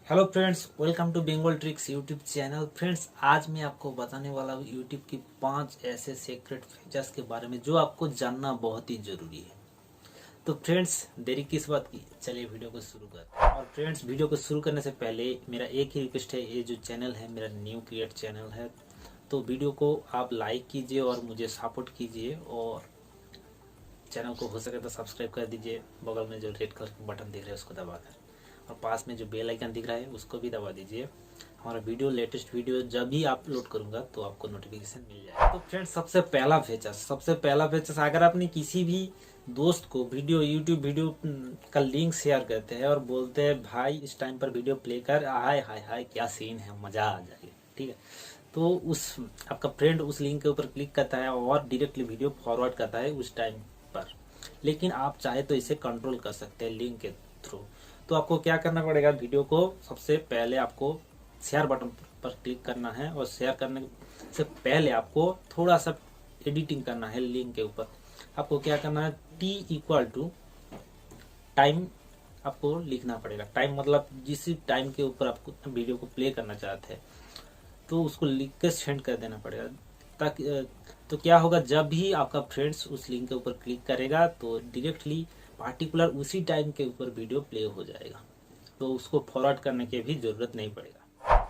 Hello friends, welcome to Bengal tricks YouTube channel. Friends, आज मैं आपको बताने वाला हूँ यूट्यूब की 5 ऐसे सीक्रेट फीचर्स के बारे में जो आपको जानना बहुत ही जरूरी है। तो फ्रेंड्स, देरी किस बात की, चलिए वीडियो को शुरू करते हैं। और फ्रेंड्स, वीडियो को शुरू करने से पहले मेरा एक ही रिक्वेस्ट है, ये जो चैनल है मेरा न्यू क्रिएट चैनल है, तो वीडियो को आप लाइक कीजिए और मुझे सपोर्ट कीजिए और चैनल को हो सके तो सब्सक्राइब कर दीजिए। बगल में जो रेड कलर का बटन दिख रहा है उसको दबाकर, और पास में जो बेल आइकन दिख रहा है उसको भी दबा दीजिए। हमारा लेटेस्ट वीडियो जब भी अपलोड करूंगा तो आपको नोटिफिकेशन मिल जाएगा। तो फ्रेंड्स, सबसे पहला फीचर्स अगर आपने किसी भी दोस्त को यूट्यूब वीडियो का लिंक शेयर करते हैं और बोलते हैं भाई इस टाइम पर वीडियो प्ले कर, हाय हाय हाय क्या सीन है, मजा आ जाएगा, ठीक है। तो उस आपका फ्रेंड उस लिंक के ऊपर क्लिक करता है और डायरेक्टली वीडियो फॉरवर्ड करता है उस टाइम पर। लेकिन आप चाहे तो इसे कंट्रोल कर सकते हैं लिंक के थ्रू। तो आपको क्या करना पड़ेगा, वीडियो को सबसे पहले आपको शेयर बटन पर क्लिक करना है और शेयर करने से पहले आपको थोड़ा सा एडिटिंग करना है लिंक के ऊपर। आपको क्या करना है, T=, टाइम आपको लिखना पड़ेगा। टाइम मतलब जिस टाइम के ऊपर आपको वीडियो को प्ले करना चाहते हैं तो उसको लिख कर सेंड कर देना पड़ेगा, ताकि तो क्या होगा, जब भी आपका फ्रेंड्स उस लिंक के ऊपर क्लिक करेगा तो डायरेक्टली पार्टिकुलर उसी टाइम के ऊपर वीडियो प्ले हो जाएगा, तो उसको फॉरवर्ड करने की भी जरूरत नहीं पड़ेगा।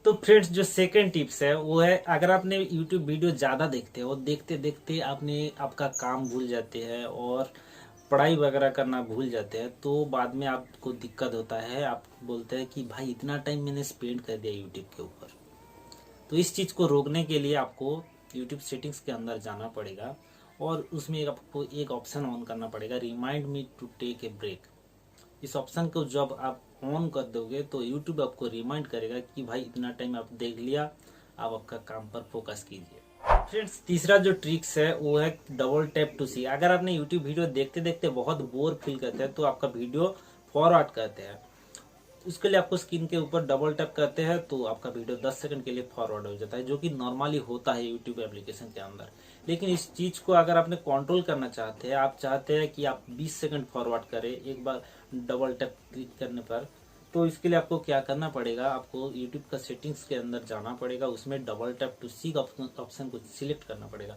तो फ्रेंड्स, जो सेकंड टिप्स है वो है, अगर आपने यूट्यूब वीडियो ज़्यादा देखते हैं और देखते देखते आपने आपका काम भूल जाते हैं और पढ़ाई वगैरह करना भूल जाते हैं, तो बाद में आपको दिक्कत होता है। आप बोलते हैं कि भाई इतना टाइम मैंने स्पेंड कर दिया यूट्यूब के ऊपर। तो इस चीज़ को रोकने के लिए आपको यूट्यूब सेटिंग्स के अंदर जाना पड़ेगा और उसमें आपको एक ऑप्शन ऑन करना पड़ेगा, remind me to take a break. इस ऑप्शन को जब आप ऑन कर दोगे तो यूट्यूब आपको रिमाइंड करेगा कि भाई इतना टाइम आप देख लिया, आप आपका काम पर फोकस कीजिए। फ्रेंड्स, तीसरा जो ट्रिक्स है वो है डबल टैप टू सी। अगर आपने यूट्यूब वीडियो देखते देखते बहुत बोर फील करते हैं तो आपका वीडियो फॉरवर्ड करते हैं, उसके लिए आपको स्क्रीन के ऊपर डबल टैप करते हैं तो आपका वीडियो 10 सेकंड के लिए फॉरवर्ड हो जाता है, जो कि नॉर्मली होता है यूट्यूब एप्लीकेशन के अंदर। लेकिन इस चीज को अगर आपने कंट्रोल करना चाहते हैं, आप चाहते हैं कि आप 20 सेकंड फॉरवर्ड करें एक बार डबल टैप क्लिक करने पर, तो इसके लिए आपको क्या करना पड़ेगा, आपको यूट्यूब का सेटिंग्स के अंदर जाना पड़ेगा, उसमें double tap to see option को सिलेक्ट करना पड़ेगा।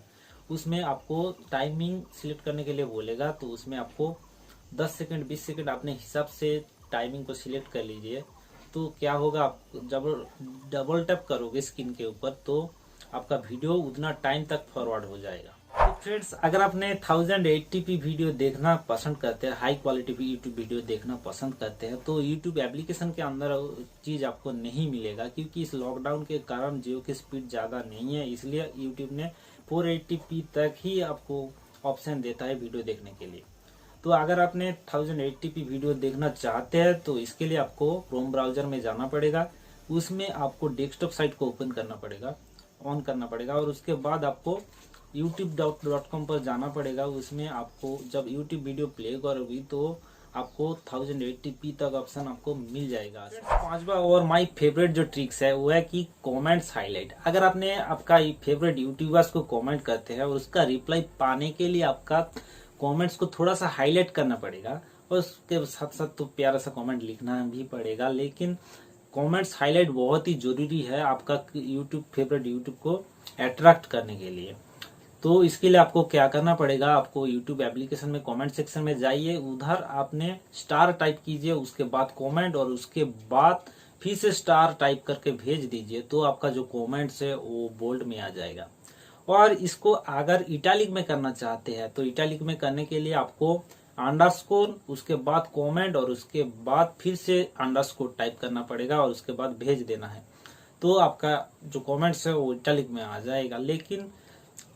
उसमें आपको टाइमिंग सिलेक्ट करने के लिए बोलेगा, तो उसमें आपको 10 सेकंड 20 सेकंड अपने हिसाब से टाइमिंग को सिलेक्ट कर लीजिए। तो क्या होगा, आप जब डबल टैप करोगे स्क्रीन के ऊपर तो आपका वीडियो उतना टाइम तक फॉरवर्ड हो जाएगा। तो फ्रेंड्स, अगर आपने 1080p वीडियो देखना पसंद करते हैं, हाई क्वालिटी यूट्यूब वीडियो देखना पसंद करते हैं, तो यूट्यूब एप्लीकेशन के अंदर चीज आपको नहीं मिलेगा, क्योंकि इस लॉकडाउन के कारण जियो की स्पीड ज्यादा नहीं है, इसलिए यूट्यूब ने 480p तक ही आपको ऑप्शन देता है वीडियो देखने के लिए। तो अगर आपने 1080p वीडियो देखना चाहते हैं तो इसके लिए आपको क्रोम ब्राउजर में जाना पड़ेगा, उसमें आपको डेस्कटॉप साइट को ओपन करना पड़ेगा, ऑन करना पड़ेगा, और उसके बाद आपको youtube.com पर जाना पड़ेगा। उसमें आपको जब YouTube वीडियो प्ले करोगी तो आपको 1080p तक ऑप्शन आपको मिल जाएगा। पांचवा और माय फेवरेट जो ट्रिक्स है वो है कि कमेंट्स हाईलाइट। अगर आपने आपका फेवरेट यूट्यूबर्स को कमेंट करते हैं और उसका रिप्लाई पाने के लिए आपका कमेंट्स को थोड़ा सा हाईलाइट करना पड़ेगा, और उसके साथ साथ तो प्यारा सा कमेंट लिखना भी पड़ेगा, लेकिन कमेंट्स हाईलाइट बहुत ही जरूरी है आपका फेवरेट यूट्यूब को अट्रैक्ट करने के लिए। तो इसके लिए आपको क्या करना पड़ेगा, आपको यूट्यूब एप्लीकेशन में कमेंट सेक्शन में जाइए, उधर आपने स्टार टाइप कीजिए, उसके बाद कमेंट, और उसके बाद फिर से स्टार टाइप करके भेज दीजिए, तो आपका जो कमेंट्स है वो बोल्ड में आ जाएगा। और इसको अगर इटैलिक में करना चाहते हैं तो इटैलिक में करने के लिए आपको अंडरस्कोर, उसके बाद कमेंट, और उसके बाद फिर से अंडरस्कोर टाइप करना पड़ेगा और उसके बाद भेज देना है, तो आपका जो कमेंट्स है वो इटैलिक में आ जाएगा। लेकिन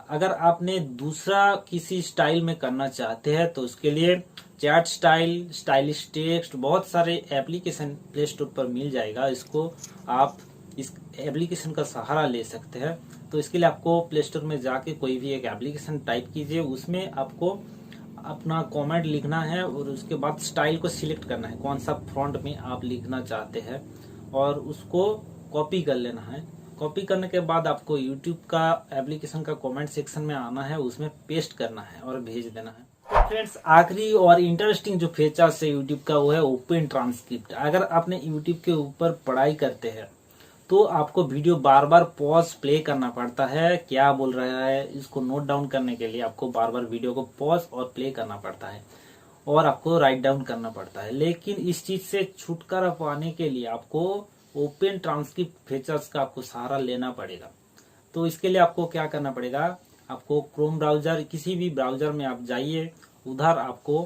अगर आपने दूसरा किसी स्टाइल में करना चाहते हैं तो उसके लिए चैट स्टाइल, स्टाइलिश टेक्स्ट, बहुत सारे एप्लीकेशन प्ले स्टोर पर मिल जाएगा, इसको आप इस एप्लीकेशन का सहारा ले सकते हैं। तो इसके लिए आपको प्ले स्टोर में जाके कोई भी एक एप्लीकेशन टाइप कीजिए, उसमें आपको अपना कमेंट लिखना है और उसके बाद स्टाइल को सिलेक्ट करना है, कौन सा फ्रंट में आप लिखना चाहते हैं, और उसको कॉपी कर लेना है। कॉपी करने के बाद आपको YouTube का एप्लीकेशन का कमेंट सेक्शन में आना है, उसमें पेस्ट करना है और भेज देना है। तो फ्रेंड्स आखिरी और इंटरेस्टिंग जो फीचर्स है यूट्यूब का वो है ओपन ट्रांसक्रिप्ट। अगर आपने यूट्यूब के ऊपर पढ़ाई करते हैं तो आपको वीडियो बार बार पॉज प्ले करना पड़ता है, क्या बोल रहा है इसको नोट डाउन करने के लिए आपको बार बार वीडियो को पॉज और प्ले करना पड़ता है और आपको राइट डाउन करना पड़ता है। लेकिन इस चीज से छुटकारा पाने के लिए आपको ओपन ट्रांसक्रिप्ट फीचर्स का आपको सहारा लेना पड़ेगा। तो इसके लिए आपको क्या करना पड़ेगा, आपको क्रोम ब्राउजर किसी भी ब्राउजर में आप जाइए, उधर आपको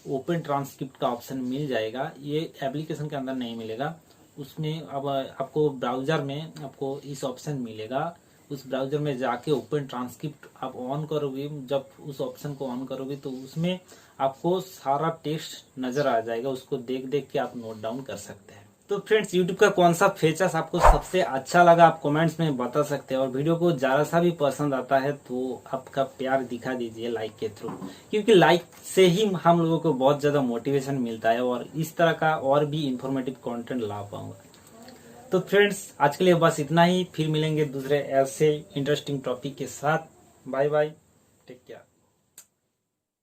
ओपन ट्रांसक्रिप्ट का ऑप्शन मिल जाएगा। ये एप्लीकेशन के अंदर नहीं मिलेगा, उसमें अब आपको ब्राउजर में आपको इस ऑप्शन मिलेगा। उस ब्राउजर में जाके ओपन ट्रांसक्रिप्ट आप ऑन करोगे, जब उस ऑप्शन को ऑन करोगे तो उसमें आपको सारा टेक्स्ट नजर आ जाएगा, उसको देख देख के आप नोट डाउन कर सकते हैं। तो फ्रेंड्स यूट्यूब का कौन सा फीचर्स आपको सबसे अच्छा लगा आप कमेंट्स में बता सकते हैं, और वीडियो को जरा सा भी पसंद आता है तो आपका प्यार दिखा दीजिए लाइक के थ्रू, क्योंकि लाइक से ही हम लोगों को बहुत ज्यादा मोटिवेशन मिलता है और इस तरह का और भी इंफॉर्मेटिव कंटेंट ला पाऊंगा। तो फ्रेंड्स आज के लिए बस इतना ही, फिर मिलेंगे दूसरे ऐसे इंटरेस्टिंग टॉपिक के साथ। Bye bye, take care.